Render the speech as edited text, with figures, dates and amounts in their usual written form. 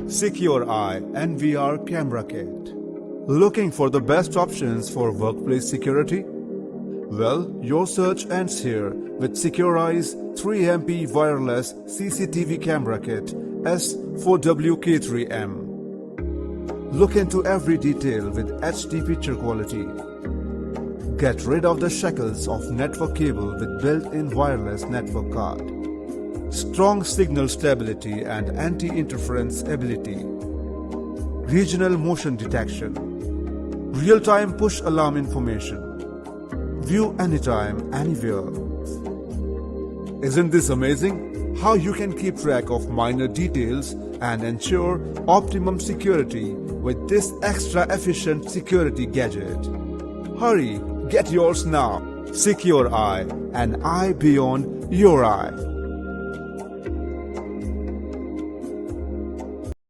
Secureye NVR Camera Kit. Looking for the best options for workplace security? Well, your search ends here with Secureye's 3MP Wireless CCTV Camera Kit S4WK3M. Look into every detail with HD picture quality. Get rid of the shackles of network cable with built-in wireless network card. Strong signal stability and anti-interference ability. Regional motion detection. Real-time push alarm information. View anytime, anywhere. Isn't this amazing? How you can keep track of minor details and ensure optimum security with this extra efficient security gadget. Hurry, get yours now. Secureye, an eye beyond your eye.